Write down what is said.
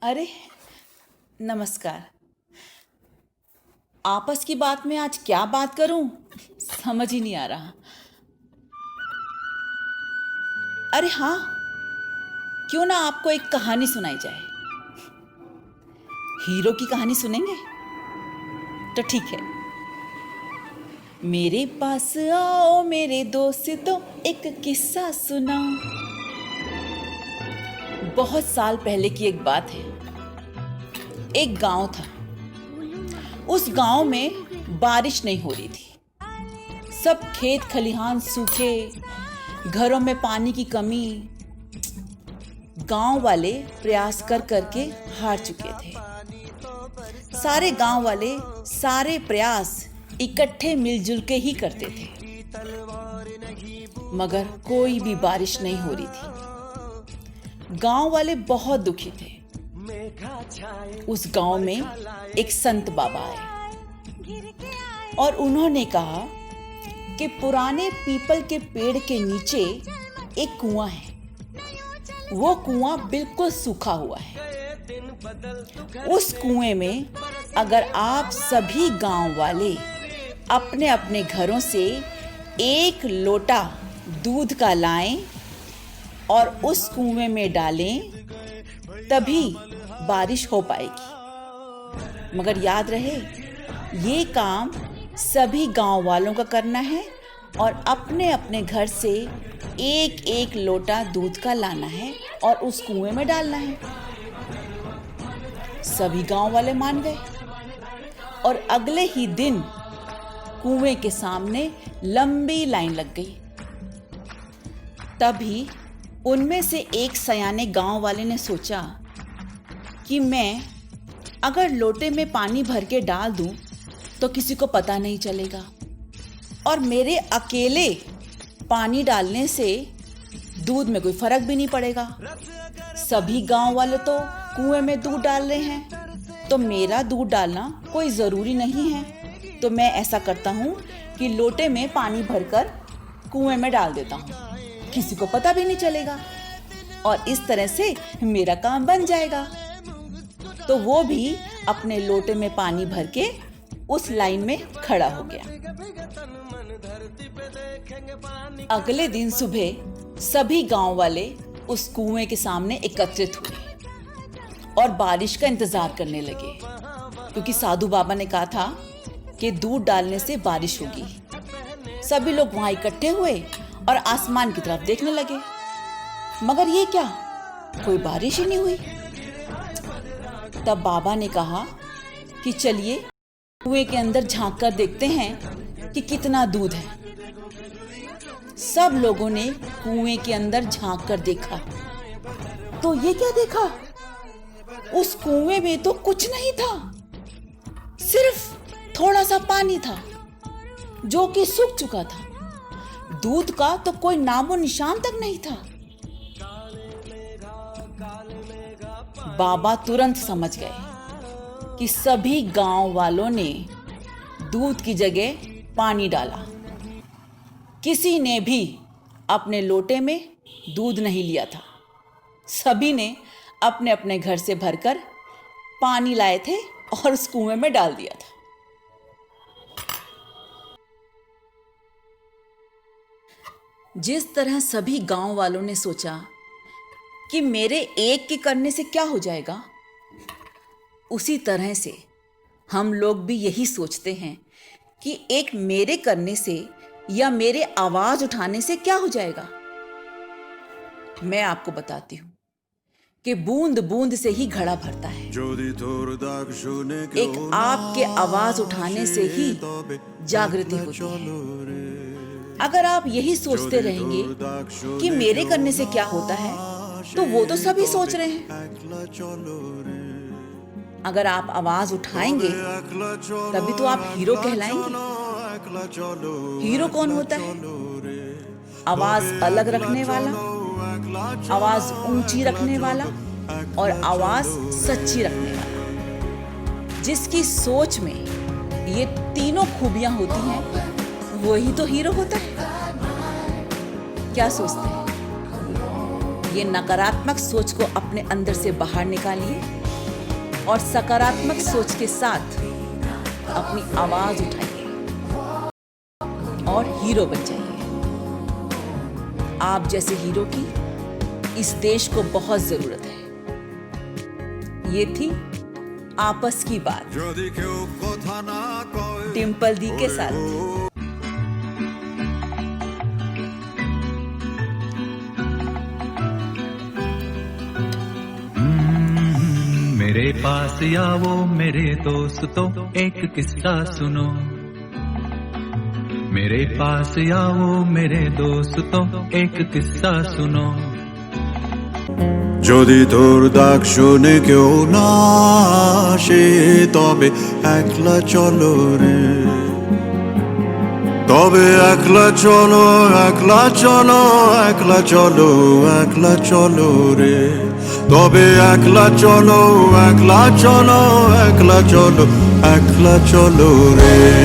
अरे नमस्कार। आपस की बात में आज क्या बात करूं समझ ही नहीं आ रहा। अरे हाँ, क्यों ना आपको एक कहानी सुनाई जाए। हीरो की कहानी सुनेंगे तो ठीक है। मेरे पास आओ मेरे दोस्तों, एक किस्सा सुनाऊं। बहुत साल पहले की एक बात है। एक गांव था। उस गांव में बारिश नहीं हो रही थी। सब खेत खलिहान सूखे, घरों में पानी की कमी। गांव वाले प्रयास कर करके हार चुके थे। सारे गांव वाले सारे प्रयास इकट्ठे मिलजुल के ही करते थे, मगर कोई भी बारिश नहीं हो रही थी। गांव वाले बहुत दुखी थे। उस गांव में एक संत बाबा आए और उन्होंने कहा कि पुराने पीपल के पेड़ के नीचे एक कुआं है। वो कुआं बिल्कुल सूखा हुआ है। उस कुएं में अगर आप सभी गांव वाले अपने अपने घरों से एक लोटा दूध का लाएं और उस कुएं में डालें, तभी बारिश हो पाएगी। मगर याद रहे, ये काम सभी गांव वालों का करना है और अपने अपने घर से एक एक लोटा दूध का लाना है और उस कुएं में डालना है। सभी गांव वाले मान गए और अगले ही दिन कुएं के सामने लंबी लाइन लग गई। तभी उनमें से एक सयाने गांव वाले ने सोचा कि मैं अगर लोटे में पानी भर के डाल दूं तो किसी को पता नहीं चलेगा, और मेरे अकेले पानी डालने से दूध में कोई फर्क भी नहीं पड़ेगा। सभी गांव वाले तो कुएं में दूध डाल रहे हैं, तो मेरा दूध डालना कोई ज़रूरी नहीं है। तो मैं ऐसा करता हूँ कि लोटे में पानी भरकर कुएं में डाल देता हूँ, किसी को पता भी नहीं चलेगा और इस तरह से मेरा काम बन जाएगा। तो वो भी अपने लोटे में पानी भर के उस लाइन में खड़ा हो गया। अगले दिन सुबह सभी गांव वाले उस कुएं के सामने एकत्रित हुए और बारिश का इंतजार करने लगे, क्योंकि साधु बाबा ने कहा था कि दूध डालने से बारिश होगी। सभी लोग वहां इकट्ठे हुए और आसमान की तरफ देखने लगे, मगर ये क्या, कोई बारिश ही नहीं हुई। तब बाबा ने कहा कि चलिए कुएं के अंदर झांक कर देखते हैं कि कितना दूध है। सब लोगों ने कुएं के अंदर झांक कर देखा तो ये क्या देखा, उस कुएं में तो कुछ नहीं था, सिर्फ थोड़ा सा पानी था जो कि सूख चुका था। दूध का तो कोई नामो निशान तक नहीं था। बाबा तुरंत समझ गए कि सभी गांव वालों ने दूध की जगह पानी डाला। किसी ने भी अपने लोटे में दूध नहीं लिया था। सभी ने अपने अपने घर से भरकर पानी लाए थे और उस कुएं में डाल दिया था। जिस तरह सभी गांव वालों ने सोचा कि मेरे एक के करने से क्या हो जाएगा, उसी तरह से हम लोग भी यही सोचते हैं कि एक मेरे करने से या मेरे आवाज उठाने से क्या हो जाएगा। मैं आपको बताती हूँ कि बूंद बूंद से ही घड़ा भरता है। एक आपके आवाज उठाने से ही जागृति होती है। अगर आप यही सोचते रहेंगे कि मेरे करने से क्या होता है, तो वो तो सभी सोच रहे हैं। अगर आप आवाज उठाएंगे तभी तो आप हीरो कहलाएंगे। हीरो कौन होता है? आवाज अलग रखने वाला, आवाज ऊंची रखने वाला और आवाज सच्ची रखने वाला। जिसकी सोच में ये तीनों खूबियां होती हैं, वही तो हीरो होता है। क्या सोचते हैं? ये नकारात्मक सोच को अपने अंदर से बाहर निकालिए और सकारात्मक सोच के साथ अपनी आवाज उठाइए और हीरो बन जाइए। आप जैसे हीरो की इस देश को बहुत जरूरत है। ये थी आपस की बात डिम्पल दी के साथ। मेरे पास आओ मेरे दोस्तों, एक किस्सा सुनो। मेरे पास आओ मेरे दोस्तों, एक किस्सा सुनो। যদি তোর ডাক শুনে কেউ না আসে, তবে একলা চলো রে, তবে একলা চলো, একলা চলো, একলা চলো, একলা চলো রে, তবে একলা চলো, একলা চলো, একলা চলো, একলা চলো রে।